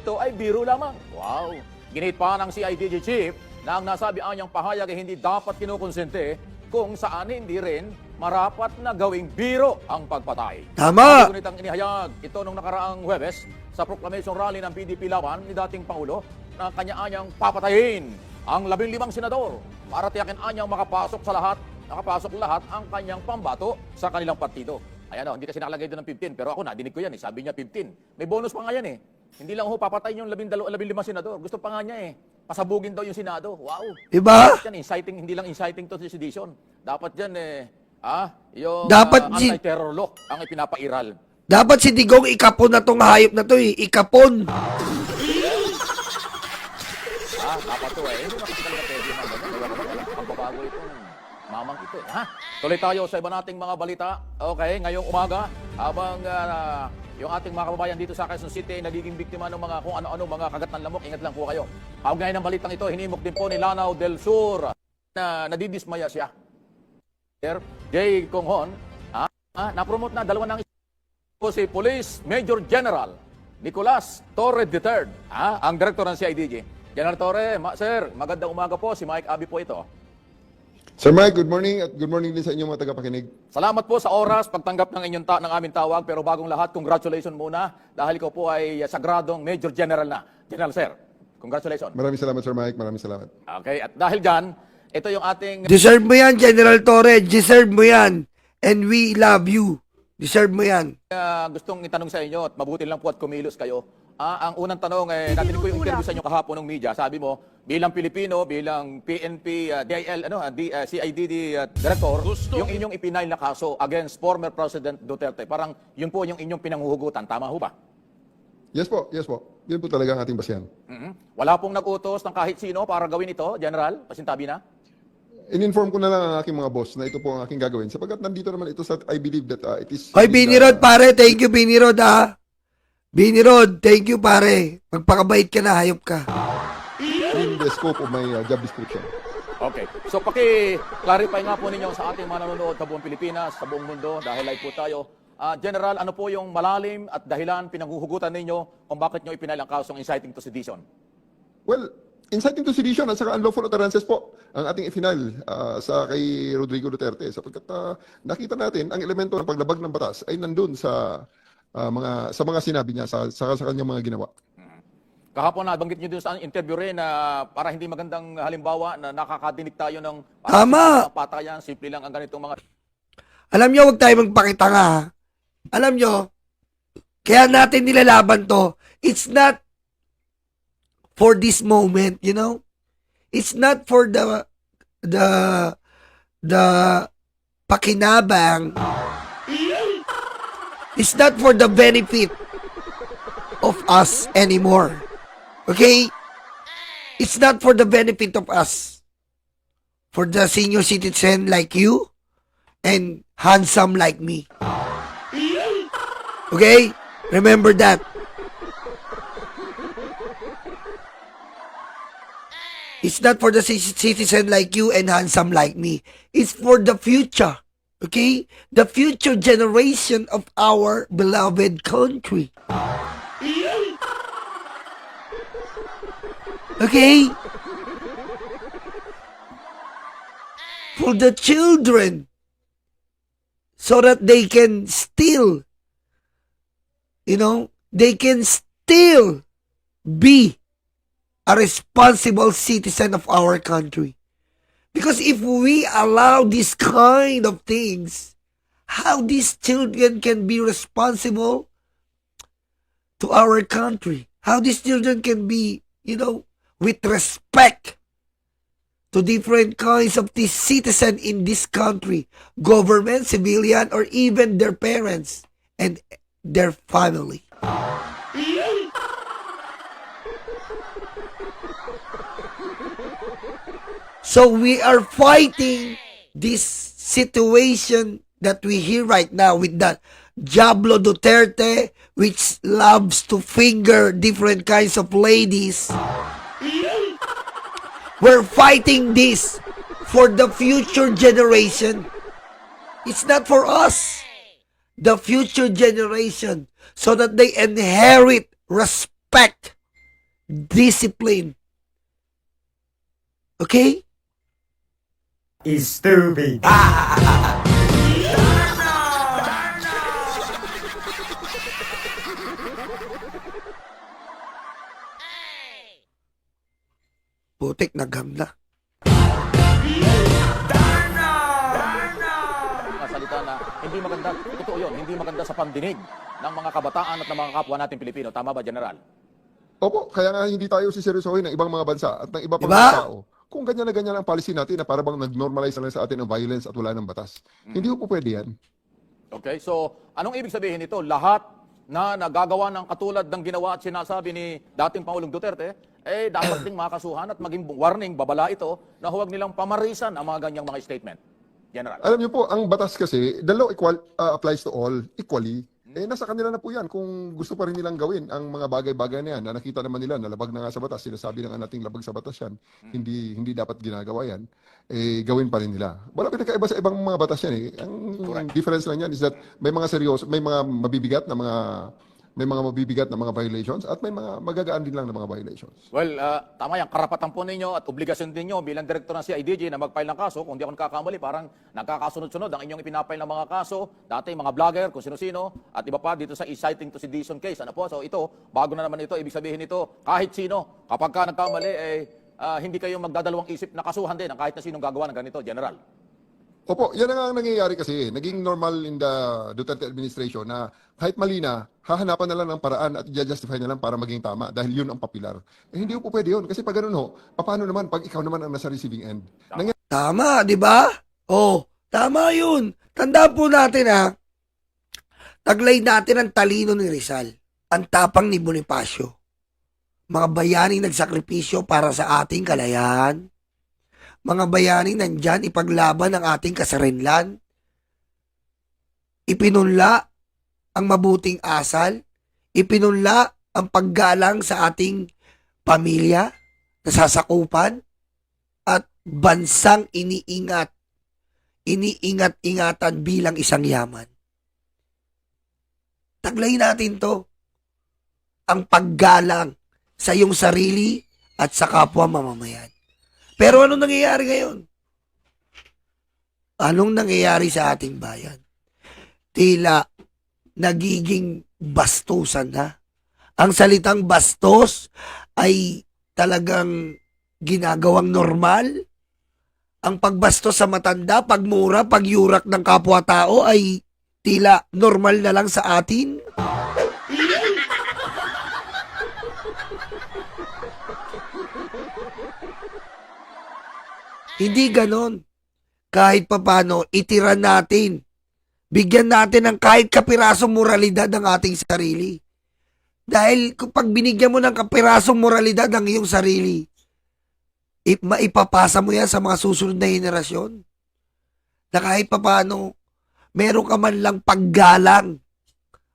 ito ay biro lamang. Wow! Ginit pa ng CIDG chief na ang nasabi anyang pahayag ay hindi dapat kinukonsente kung saan hindi rin marapat na gawing biro ang pagpatay. Tama! Ngunit ang inihayag ito nung nakaraang Huwebes sa proclamation rally ng PDP laban ni dating Pangulo na kanya-anyang papatayin ang 15 senador para tiyakin anyang makapasok lahat ang kanyang pambato sa kanilang partido. Ayan o, hindi kasi nakalagay doon ng 15, pero ako nadinig ko yan eh, sabi niya 15. May bonus pa nga yan eh. Hindi lang papatayin yung 15 senador. Gusto pa nga niya eh, pasabugin daw yung Senado. Wow! Diba? Yan, inciting, hindi lang inciting to sedition. Dapat dyan yung Dapat anti-terror law ang ipinapairal. Dapat si Digong ikapon na tong hayop na to eh. Ikapon. Dapat to eh. Hindi makikita na pwede na ganyan. Pagbabago itong mamang ito. Tuloy tayo sa iba nating mga balita. Okay, ngayong umaga, habang yung ating mga kababayan dito sa Quezon City ay nagiging biktima ng mga kung ano-ano mga kagat ng lamok. Ingat lang po kayo. Kaugnay ng balitang ito, hinimok din po ni Lanao del Sur na nadidismaya siya. Sir J. Conghon, napromote na dalawa ng po si Police Major General Nicolas Torre III, ang direktor ng CIDG. General Torre, sir, magandang umaga po. Si Mike Abi po ito. Sir Mike, good morning at good morning din sa inyong mga tagapakinig. Salamat po sa oras, pagtanggap ng ng aming tawag. Pero bagong lahat, congratulations muna dahil ko po ay sagradong Major General na. General, sir, congratulations. Maraming salamat, Sir Mike. Maraming salamat. Okay, at dahil dyan, ito yung ating... Deserve mo yan, General Torre. Deserve mo yan. And we love you. Deserve mo yan. Gustong itanong sa inyo at mabuti lang po at kumilos kayo. Ang unang tanong, natinig ko yung interview sa inyo kahapon ng media. Sabi mo, bilang Pilipino, bilang PNP, CIDD Director, yung inyong ipinail na kaso against former President Duterte, parang yun po yung inyong pinanghuhugutan. Tama ho ba? Yes po, yes po. Yun po talaga ang ating basihan. Wala pong nag-utos ng kahit sino para gawin ito, General? Pasintabi na? In-inform ko na lang ang aking mga boss na ito po ang aking gagawin. Sapagkat nandito naman ito sa, I believe that it is... Hoy, Binirod, pare. Thank you, Binirod, Binirod, thank you, pare. Magpakabait ka na, hayop ka. in the scope of my job description. Okay. So paki-clarify nga po ninyo sa ating mga nanonood sa buong Pilipinas, sa buong mundo, dahil live po tayo. General, ano po yung malalim at dahilan pinanghuhugutan ninyo kung bakit nyo ipinail ang kasong inciting to sedition? Well, inciting to sedition at saka unlawful utterances po ang ating ifinal sa kay Rodrigo Duterte sapagkat nakita natin ang elemento ng paglabag ng batas ay nandun sa mga sinabi niya sa kanyang mga ginawa. Kahapon nabanggit niyo dun sa interview rin na para hindi magandang halimbawa na nakakadinig tayo ng Tama. Patayan, simple lang ang ganitong mga... Alam nyo, huwag tayo magpakitanga, ha? Alam nyo, kaya natin nilalaban to. It's not for this moment, you know? It's not for the pakinabang. It's not for the benefit of us anymore. Okay? It's not for the benefit of us. For the senior citizen like you and handsome like me. Okay? Remember that. It's not for the citizen like you and handsome like me. It's for the future. Okay? The future generation of our beloved country. Okay? For the children. So that they can still, they can still be a responsible citizen of our country. Because if we allow this kind of things, how these children can be responsible to our country? How these children can be, with respect to different kinds of these citizens in this country, government, civilian, or even their parents and their family. So we are fighting this situation that we hear right now with that Diablo Duterte, which loves to finger different kinds of ladies. We're fighting this for the future generation. It's not for us. The future generation, so that they inherit respect discipline. Okay? Is stupid. Putik, nagham na. Mga salita na hindi maganda, totoo yun, hindi maganda sa pandinig ng mga kabataan at ng mga kapwa natin Pilipino. Tama ba, General? Opo, kaya nga hindi tayo siseryosohin ng ibang mga bansa at ng iba pang Diba? mga tao. Kung ganyan na ganyan ang policy natin na para bang nag-normalize na lang sa atin ang violence at wala ng batas. Hindi po pwede yan. Okay, so anong ibig sabihin nito? Lahat na nagagawa ng katulad ng ginawa at sinasabi ni dating Pangulong Duterte, eh dapat ding makasuhan at maging warning, babala ito, na huwag nilang pamarisan ang mga ganyang mga statement. General. Alam niyo po, ang batas kasi, the law applies to all equally. Eh, nasa kanila na po yan kung gusto pa rin nilang gawin ang mga bagay-bagay na yan na nakita naman nila na labag na nga sa batas. Sinasabi na nga nating labag sa batas yan. Hindi dapat ginagawa yan. Eh, gawin pa rin nila. Wala pinakaiba sa ibang mga batas yan eh. Ang difference lang yan is that may mga seryoso, may mga mabibigat na mga violations at may mga magagaan din lang na mga violations. Well, tama yan. Karapatan po ninyo at obligasyon ninyo bilang direktor ng CIDG na mag-file ng kaso. Kung di ako nakakamali, parang nagkakasunod-sunod ang inyong ipinapile ng mga kaso. Dati mga vlogger, kung sino-sino, at iba pa dito sa inciting to sedition case. Ano po? So ito, bago na naman ito, ibig sabihin nito, kahit sino, kapag ka nagkamali, hindi kayo magdadalawang isip na kasuhan din ang kahit na sinong gagawa ng ganito, General. Opo, yan ang nangyayari kasi. Naging normal in the Duterte administration na kahit mali na, hahanapan na lang ng paraan at i-justify na lang para maging tama dahil yun ang popular. Eh hindi po pwede yun. Kasi pag ganun ho, paano naman pag ikaw naman ang nasa receiving end? Tama, di ba? Oh, tama yun. Tandaan po natin ha, taglay natin ang talino ni Rizal, ang tapang ni Bonifacio. Mga bayaning nagsakripisyo para sa ating kalayahan. Mga bayaning nandyan ipaglaban ang ating kasarinlan. Ipinunla ang mabuting asal. Ipinunla ang paggalang sa ating pamilya, nasasakupan, at bansang iniingat-ingatan bilang isang yaman. Taglay natin to, ang paggalang sa iyong sarili at sa kapwa mamamayan. Pero anong nangyayari ngayon? Anong nangyayari sa ating bayan? Tila nagiging bastusan na. Ang salitang bastos ay talagang ginagawang normal. Ang pagbastos sa matanda, pagmura, pagyurak ng kapwa-tao ay tila normal na lang sa atin. Hindi ganon. Kahit papano, itira natin. Bigyan natin ng kahit kapirasong moralidad ang ating sarili. Dahil kapag binigyan mo ng kapirasong moralidad ang iyong sarili, maipapasa mo yan sa mga susunod na henerasyon. Na kahit papano, meron ka man lang paggalang,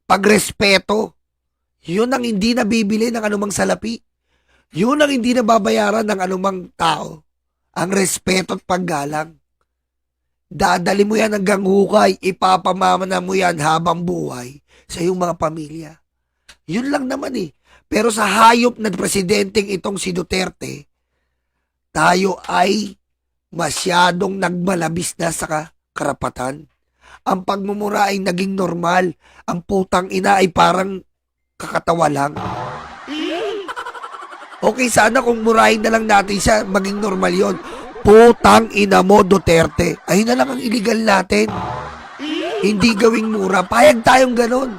pagrespeto. Yun ang hindi nabibili ng anumang salapi. Yun ang hindi nababayaran ng anumang tao. Ang respeto at paggalang. Dadali mo yan hanggang hukay, ipapamamana mo yan habang buhay sa iyong mga pamilya. Yun lang naman eh. Pero sa hayop na presidenteng itong si Duterte, tayo ay masyadong nagmalabis na sa karapatan. Ang pagmumura ay naging normal. Ang putang ina ay parang kakatawa lang. Okay, sana kung murahin na lang natin siya, maging normal yon. Putang ina mo, Duterte. Ayun na lang ang illegal natin. Hindi gawing mura. Payag tayong ganon.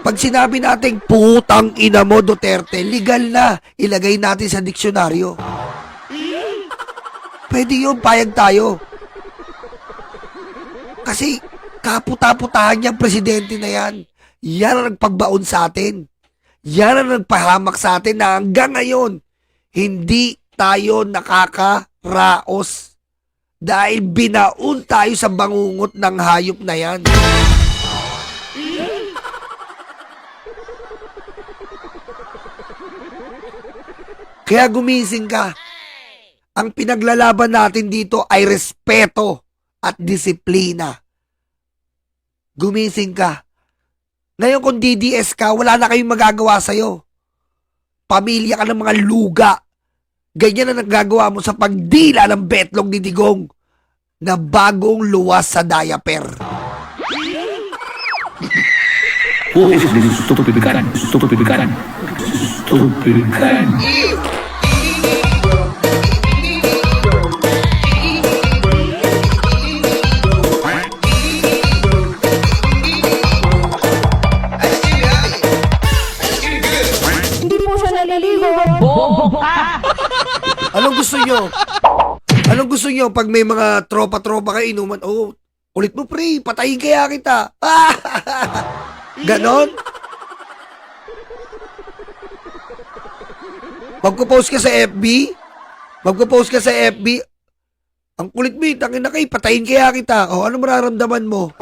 Pag sinabi natin, putang ina mo, Duterte, legal na. Ilagay natin sa diksyonaryo. Pwede yun, payag tayo. Kasi, kaput-putahan niyang presidente na yan. Yan ang nagpagbaon sa atin. Yan ang nagpahamak sa atin na hanggang ngayon, hindi tayo nakakaraos. Dahil binaon tayo sa bangungot ng hayop na yan. Kaya gumising ka. Ang pinaglalaban natin dito ay respeto at disiplina. Gumising ka. Ngayon kung DDS ka, wala na kayong magagawa sa'yo. pamilya ka ng mga luga. Ganyan na nagagawa mo sa pagdila ng betlog ni Digong na bagong luwas sa diaper. Who is this stupid gun? Stupid gun. Stupid gun. Hindi po siya naliligo. Bobo ka! Anong gusto nyo? Anong gusto nyo pag may mga tropa-tropa kayo inuman? Oh, ulit mo pre, patayin kaya kita. Ganon? Magpo-post ka sa FB? Magpo-post ka sa FB? Ang kulit mo, tangin na kayo, patayin kaya kita. O, ano mararamdaman mo?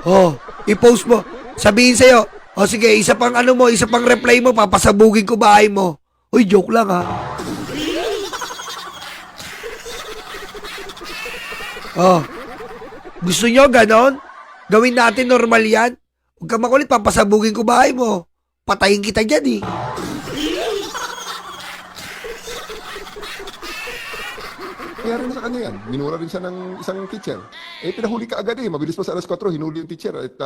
Oh, i-post mo. Sabihin sa'yo, o sige, isa pang ano mo, isa pang reply mo, papasabugin ko bahay mo. Uy, joke lang ha. Oh, gusto nyo ganon? Gawin natin normal yan? Huwag ka makulit, papasabugin ko bahay mo. Patayin kita dyan eh. Kaya rin sa kanya yan. Minura rin siya ng isang teacher. Pinahuli ka agad Mabilis pa sa alas 4, hinuli yung teacher at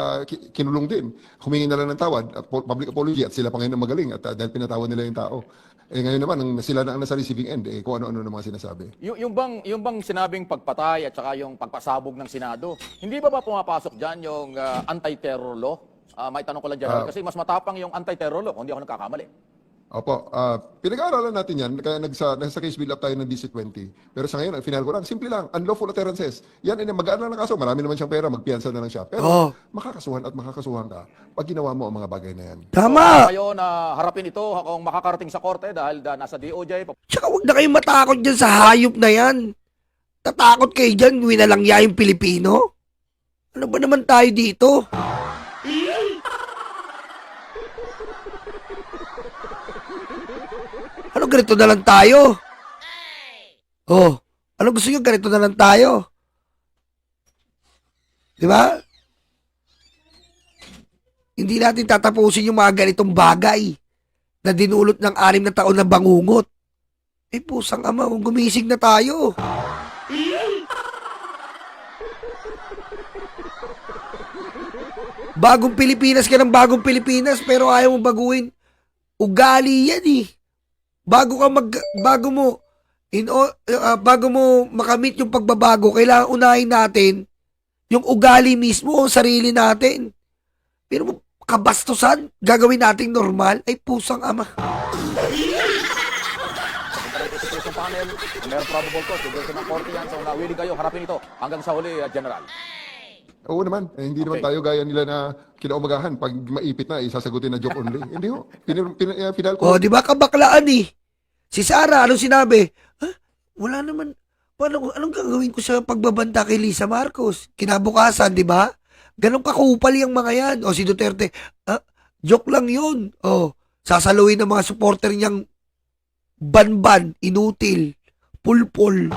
kinulong din. Humingi na lang ng tawad at public apology at sila pa ngayon ang magaling at dahil pinatawad nila yung tao. Ngayon naman, sila na ang nasa receiving end, kung ano-ano na mga sinasabi. Yung bang sinabing pagpatay at saka yung pagpasabog ng Senado, hindi ba pumapasok dyan yung anti-terror law? May tanong ko lang dyan, kasi mas matapang yung anti-terror law, kung hindi ako nagkakamali. Opo, pinag-aaralan natin yan, kaya nasa case build up tayo ng DC-20. Pero sa ngayon, ang final ko lang, simple lang, unlawful utterances. Yan, magaan lang ng kaso, marami naman siyang pera, magpiyansa na lang siya. Pero makakasuhan at makakasuhan ka pag ginawa mo ang mga bagay na yan. Tama! Kayo na harapin ito kung makakarating sa korte dahil nasa DOJ. Tsaka huwag na kayong matakot dyan sa hayop na yan. Tatakot kayo dyan, winalangya yung Pilipino. Ano ba naman tayo dito? Ano ganito na lang tayo? Oh, ano gusto nyo ganito na lang tayo? Di ba? Hindi natin tatapusin yung mga ganitong bagay na dinulot ng 6 na taon na bangungot. Pusang ama, gumising na tayo. Bagong Pilipinas ka ng bagong Pilipinas pero ayaw mo baguhin. Ugali yan eh. Bago mo makamit yung pagbabago, kailangan unahin natin yung ugali mismo, sarili natin. Pero kabastusan, gagawin nating normal, ay pusang ama. Prosecution panel, meron probable cause, suggestion ng korte yan, so willing kayo harapin ito hanggang sa huli, General. Oo naman, hindi naman tayo gaya nila na kinaumagahan. Pag maipit na, sasagutin na joke only. Hindi ho. Final ko. Oh, di ba kabaklaan eh? Si Sarah, anong sinabi? Wala naman. Anong gagawin ko sa pagbabanta kay Lisa Marcos? Kinabukasan, di ba? Ganon kakupal yung mga yan. O si Duterte, joke lang yun. O, sasaluin ng mga supporter niyang banban, inutil, pulpol.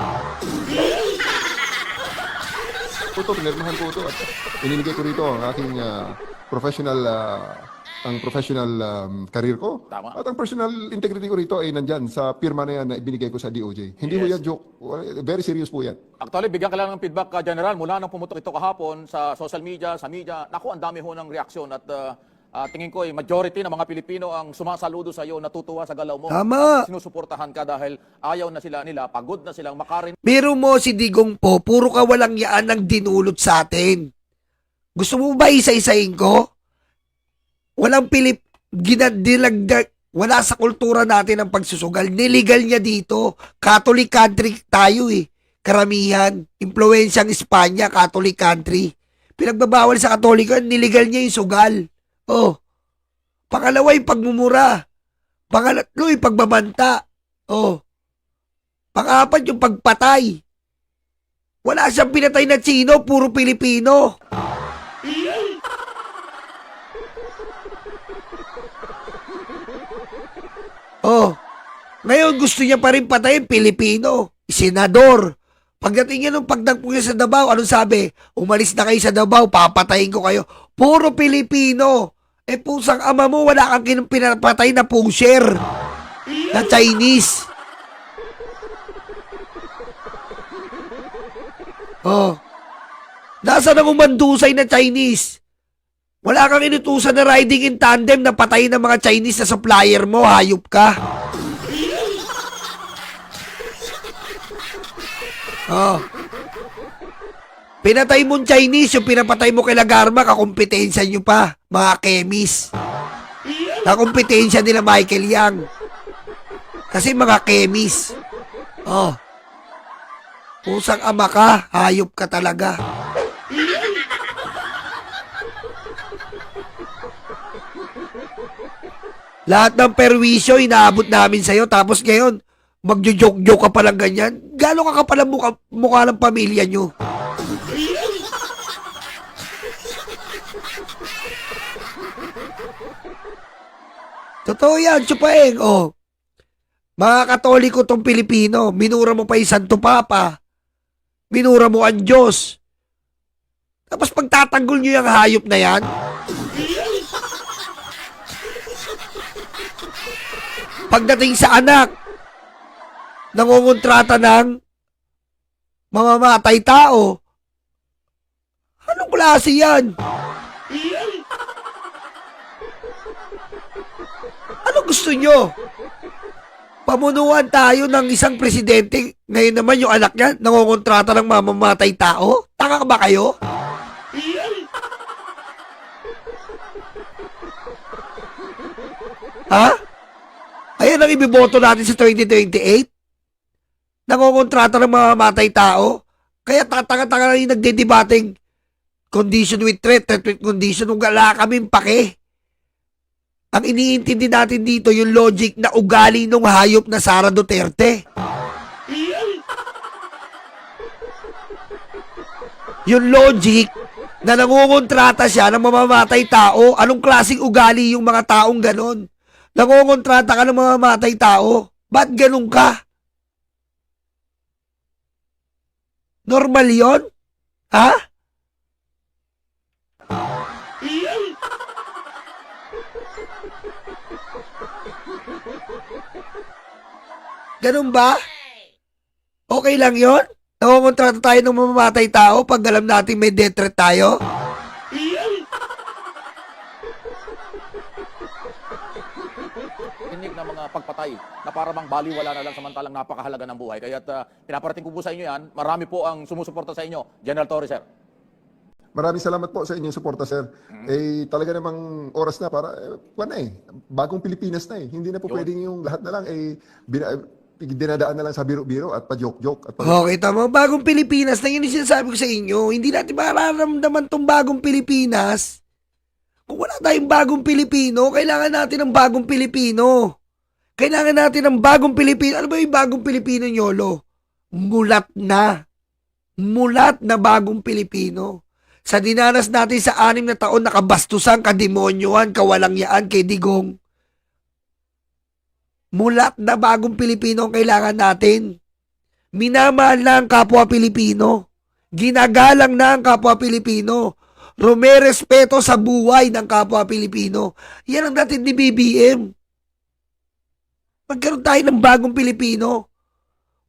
Pinirmahan ko ito at ininigay ko rito ang aking professional career ko. Tama. At ang personal integrity ko rito ay nandyan sa pirma na yan na ibinigay ko sa DOJ. Hindi ho yan joke. Very serious po yan. Actually, bigyan ka lang ng feedback, General, mula nang pumutok ito kahapon sa social media, sa media. Naku, ang dami ho ng reaksyon at tingin ko majority ng mga Pilipino ang sumasaludo sa iyo, natutuwa sa galaw mo. Tama. Sinusuportahan ka dahil ayaw na nila, pagod na silang makarin. Biro mo si Digong po, puro ka walang yaan ang dinulot sa atin. Gusto mo ba isa-isahin ko? Walang wala sa kultura natin ang pagsusugal. Niligal niya dito. Catholic country tayo eh. Karamihan. Impluensyang Espanya, Catholic country. Pinagbabawal sa Katolika, niligal niya yung sugal. Oh. Pangalawa yung pagmumura. Pangalatlo yung pagbabanta. Oh. Pang-apat yung pagpatay. Wala siyang pinatay na Chino, puro Pilipino. Oh. Ngayon gusto niya pa rin patayin Pilipino. Senador. Pagdating niya nung pagdagpo niya sa Davao, anong sabi? Umalis na kayo sa Davao, papatayin ko kayo. Puro Pilipino. Eh, pusang ama mo, wala kang pinapatay na pusher na Chinese. Oh. Nasaan ang umandusay na Chinese? Wala kang inutusan na riding in tandem na patayin ng mga Chinese na supplier mo, hayop ka. Oh. Pinatay mong Chinese, yung pinapatay mo kay Lagarma, kakumpetensya nyo pa, mga kemis. Kakumpetensya nila Michael Yang. Kasi mga kemis. Oh. Pusang ama ka, hayop ka talaga. Lahat ng perwisyo, inaabot namin sa'yo, tapos ngayon, magjo-joke-joke ka palang ganyan. Gano'n ka palang mukha ng pamilya nyo? Totoo yan, Chupaeng. Oh. Mga Katoliko tong Pilipino, minura mo pa yung Santo Papa. Minura mo ang Diyos. Tapos pagtatanggol nyo yung hayop na yan, pagdating sa anak, nangungontrata ng mamamatay tao. Anong klase yan? Ano gusto nyo? Pamunuan tayo ng isang presidente, ngayon naman yung anak niya nangungontrata ng mamamatay tao? Tanga ba kayo? Ha? Ayan ang ibiboto natin sa 2028? Nangungontrata ng mamamatay tao? Kaya tatanga-tanga lang yung nagdidebating condition with threat with condition. Kung wala kaming pake. Ang iniintindi natin dito, yung logic na ugali ng hayop na Sara Duterte. Yung logic na nangungontrata siya ng mamamatay tao. Anong klaseng ugali yung mga taong ganon? Nangungontrata ka ng mamamatay tao. Ba't ganun ka? Normal yon? Ha? Ganun ba? Okay lang yon? Nangungontrata tayo ng mamamatay tao pag alam natin may death threat tayo? Tinig na mga pagpatay na para bang baliwala na lang samantalang napakahalaga ng buhay. Kaya pinaparating ko po sa inyo yan. Marami po ang sumusuporta sa inyo. General Torres, sir. Maraming salamat po sa inyong suporta, sir. Eh, talaga namang oras na para, bagong Pilipinas na eh. Hindi na po Yun. pwedeng yung lahat na lang, dinadaan na lang sa biro-biro at pa-joke-joke. At Okay, tama. Bagong Pilipinas na yun yung sinasabi ko sa inyo. Hindi natin mararamdaman tong bagong Pilipinas. Kung wala tayong bagong Pilipino, kailangan natin ng bagong Pilipino. Kailangan natin ng bagong Pilipino. Ano ba yung bagong Pilipino, Nyolo? Mulat na. Mulat na bagong Pilipino. Sa dinanas natin sa 6 na taon, nakabastusan, kademonyohan, kawalangyaan kay Digong. Mulat na bagong Pilipino ang kailangan natin. Minamahal na ang kapwa Pilipino. Ginagalang na ang kapwa Pilipino. Rumerespeto sa buhay ng kapwa Pilipino. Yan ang natin ni BBM. Magkaroon tayo ng bagong Pilipino.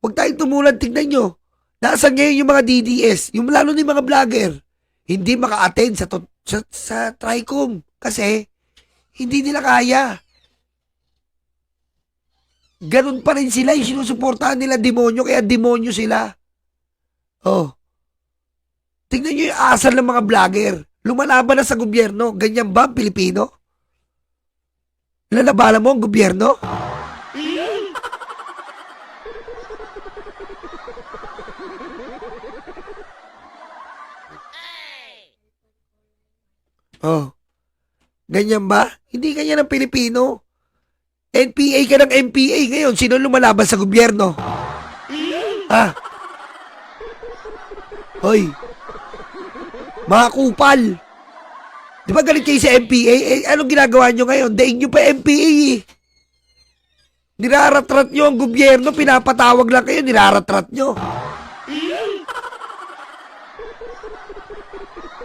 Huwag tayong tumulad, tignan nyo. Nasaan ngayon yung mga DDS, yung lalo na yung mga vlogger, hindi maka-attend sa TRICOM kasi hindi nila kaya. Ganun pa rin sila, yung sinusuportahan nila demonyo, kaya demonyo sila. Oh. Tingnan nyo yung asal ng mga vlogger. Lumalaban na sa gobyerno. Ganyan ba ang Pilipino? Lalabanan mo ang gobyerno? Oh. Ganyan ba? Hindi ganyan ang Pilipino. NPA ka ng NPA ngayon. Sino lumalaban sa gobyerno? Ha? Hoy. Mga kupal. Di ba galit kayo sa NPA? Eh, anong ginagawa nyo ngayon? Daig nyo pa NPA eh. Niraratrat nyo ang gobyerno. Pinapatawag lang kayo. Niraratrat nyo.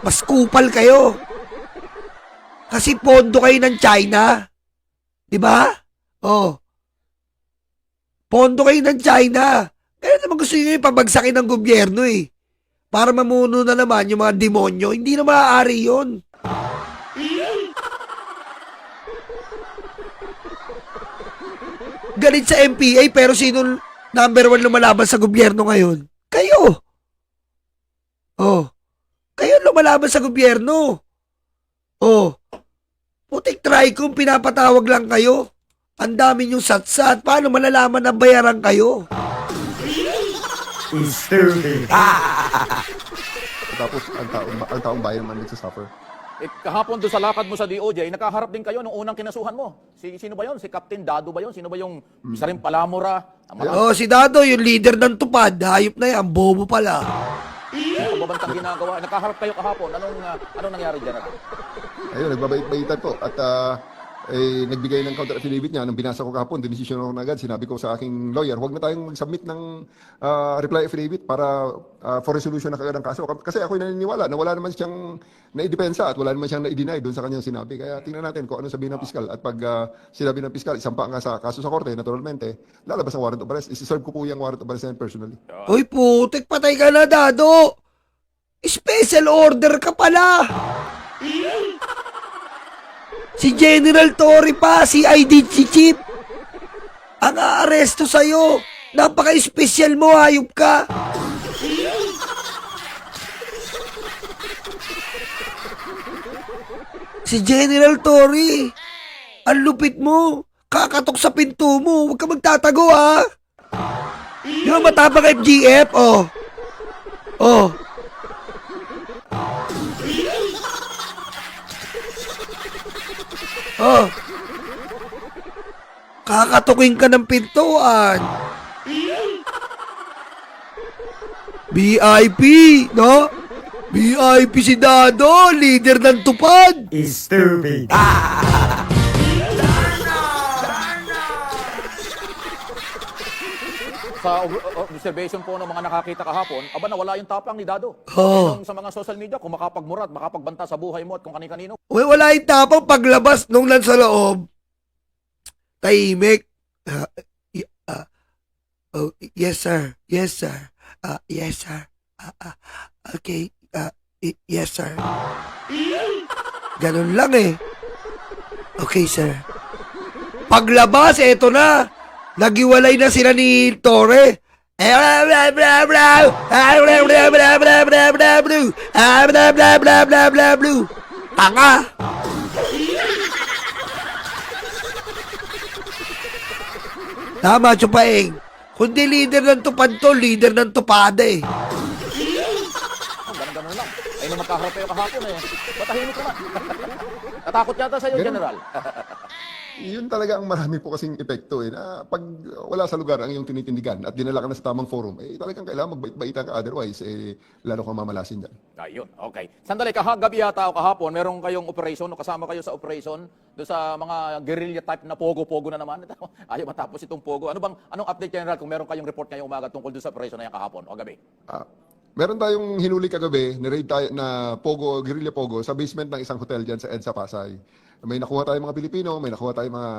Mas kupal kayo. Kasi pondo kayo ng China. Di ba? Oh. Pondo kayo ng China. Kaya naman gusto nyo yung pabagsakin ng gobyerno eh. Para mamuno na naman yung mga demonyo. Hindi na maaari yun. Galit sa MPA pero sino number 1 lumalaban sa gobyerno ngayon? Kayo. Oh. Kayo lumalaban sa gobyerno. Oh. Putik try kung pinapatawag lang kayo. Ang dami niyong satsat. Paano malalaman na bayaran kayo? Stupid. Tapos ang taong bayan naman nagsasuffer. Kahapon doon sa lakad mo sa DOJ, nakaharap din kayo nung unang kinasuhan mo. Sino ba yon? Si Captain Dado ba yon? Sino ba yung isa rin Palamura? Oh, si Dado, yung leader ng tupad. Hayop na yan. Bobo pala. Ano pagbabantang ginagawa? Nakaharap kayo kahapon. Anong nangyari dyan? Ayun, nagbabait-baitan po. At nagbigay ng counter affidavit niya. Nung binasa ko kahapon, dinesisyon ko na agad. Sinabi ko sa aking lawyer, huwag na tayong mag-submit ng reply affidavit para for resolution na kagad ng kaso. Kasi ako'y naniniwala na wala naman siyang naidepensa at wala naman siyang na-deny doon sa kanyang sinabi. Kaya tingnan natin kung ano sabihin ng piskal. At pag sinabi ng piskal, isampa nga sa kaso sa korte, naturalmente, lalabas ang warrant of arrest. Isi-serve ko po yung warrant of arrest na personally. Uy, putik, patay ka na, Dado. Special order ka pala. Si General Torre pa, si IDG Chief. Ang aaresto sa'yo. Napaka-espesyal mo, hayop ka. Si General Torre. Ang lupit mo. Kakatok sa pinto mo. Huwag ka magtatago, ha. Yung matapang FGF, oh. Oh. Oh. Kakatukin ka ng pintuan. VIP, no? VIP si Dado, leader ng tupad. Stupid. Sa observation po ng mga nakakita kahapon, aba nawala yung tapang ni Dado. Oh. Sa mga social media, kung makapagmurat, makapagbanta sa buhay mo at kung kani-kanino. Uy, wala yung tapang paglabas nung nasa loob. Tahimik. Oh, yes, sir. Yes, sir. Yes, sir. Okay. Yes, sir. Ganun lang eh. Okay, sir. Paglabas, eto na. Nagiwalay na sila ni Torre. Tanga. Tama, Chupaeng. Kundi leader ng tupad to, leader ng tupada eh. Ganun lang. Ay, nung magkaharap kayo kahapon eh. Matahimik naman. Natakot yata sa'yo, Ganun. General. Yun talaga ang marami po kasing epekto eh, na pag wala sa lugar ang iyong tinitindigan at dinala ka na sa tamang forum, eh talagang kailangan magbait-baitan ka, otherwise eh lalo kang mamalasin dyan. Ayun, okay. Sandali, kahagabi yata o kahapon, meron kayong operation o kasama kayo sa operation doon sa mga guerrilla type na pogo-pogo na naman. Ayaw matapos itong pogo. Anong update, General, kung meron kayong report ngayong umaga tungkol doon sa operation na yan kahapon o gabi? Meron tayong hinuli kagabi, ni-raid tayo na pogo, guerrilla pogo, sa basement ng isang hotel dyan sa EDSA Pasay. May nakuha tayong mga Pilipino, may nakuha tayong mga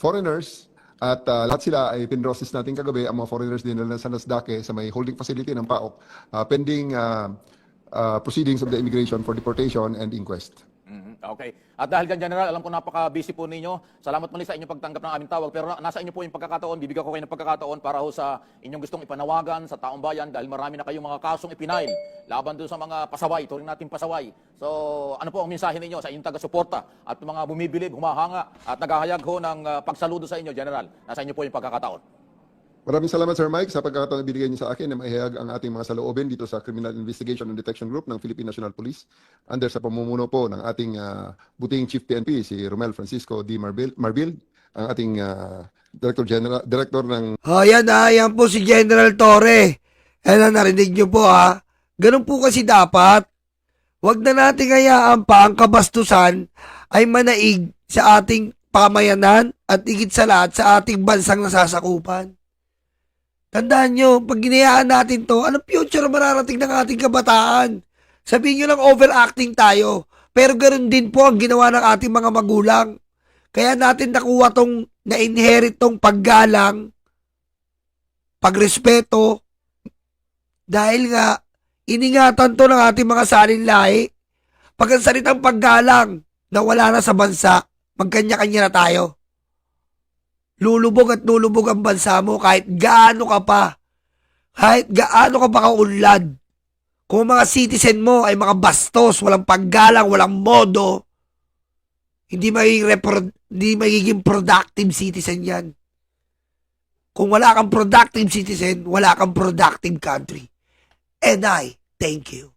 foreigners, at lahat sila ay pinroses natin kagabi. Ang mga foreigners din na sa Nasdaq sa may holding facility ng PAOK, pending proceedings of the immigration for deportation and inquest. Okay. At dahil dyan, General, alam ko napaka-busy po ninyo. Salamat muli sa inyong pagtanggap ng aming tawag. Pero nasa inyo po yung pagkakataon. Bibigyan ko kayo ng pagkakataon para ho sa inyong gustong ipanawagan sa taong bayan dahil marami na kayong mga kasong ipinail laban doon sa mga pasaway, turing natin pasaway. So, ano po ang mensahe ninyo sa inyong taga-suporta at mga bumibilib, humahanga at naghahayag ho ng pagsaludo sa inyo, General? Nasa inyo po yung pagkakataon. Maraming salamat, Sir Mike, sa pagkakataon na binigay niyo sa akin na maihayag ang ating mga saloobin dito sa Criminal Investigation and Detection Group ng Philippine National Police under sa pamumuno po ng ating buting Chief PNP, si Romel Francisco D. Marbil, ang ating Director ng... Oh, yan po si General Torre. Yan narinig nyo po ha. Ganun po kasi dapat. Huwag na natin hayaan pa ang kabastusan ay manaig sa ating pamayanan at higit sa lahat sa ating bansang nasasakupan. Tandaan nyo, pag ginayaan natin to, anong future mararating ng ating kabataan? Sabihin nyo lang overacting tayo. Pero ganoon din po ang ginawa ng ating mga magulang. Kaya natin nakuha tong, na-inherit tong paggalang, pagrespeto, dahil nga, iningatan to ng ating mga salinlahi. Pag ang salitang paggalang na wala na sa bansa, magkanya-kanya na tayo. Lulubog at lulubog ang bansa mo kahit gaano ka pa kaunlad. Kung mga citizen mo ay mga bastos, walang paggalang, walang modo, hindi magiging productive citizen yan. Kung wala kang productive citizen, wala kang productive country. And I thank you.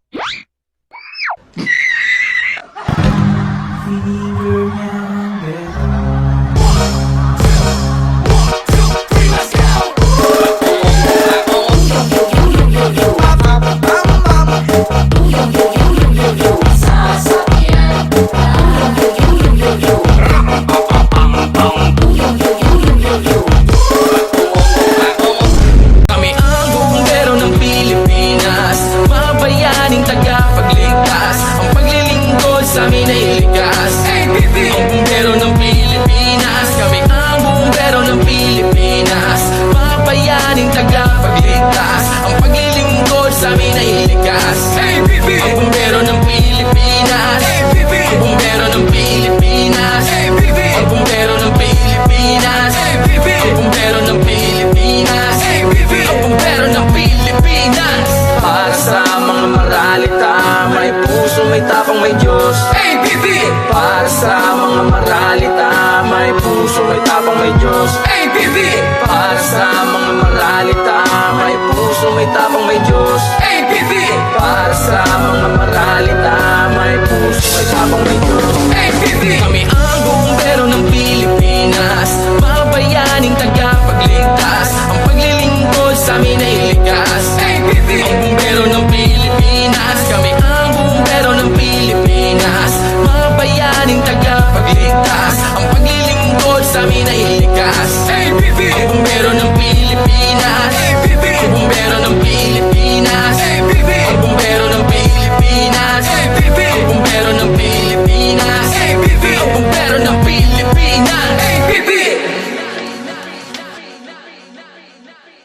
Kami ang bumbero ng Pilipinas, mga bayaning tagapagligtas. Ang paglilingkod sa amin ay likas. Ang bumbero ng Pilipinas, kami ang bumbero ng Pilipinas, mga bayaning tagapagligtas. Ang paglilingkod sa amin ay likas. Ang bumbero ng Pilipinas, ang bumbero ng Pilipinas, ang bumbero ng Pilipinas, ang bumbero ng Pilipinas, ang bumbero ng Pilipinas. Para sa mga maralita, may puso, may tapang, may Diyos. Para sa mga maralita, may puso, may tapang, may Diyos. Para sa mga maralita, may puso, may tapang, may Diyos. Para sa mga maralita, may puso, may tapang, may Diyos. Kami ang bumbero ng Pilipinas, mga bayaning tagapagligtas. Ang paglilingkod sa amin ay likas. Ang bumbero ng Pilipinas, kami ang bumbero ng Pilipinas, mga bayaning tagapagligtas. Ang paglilingkod sa amin ay likas. Ang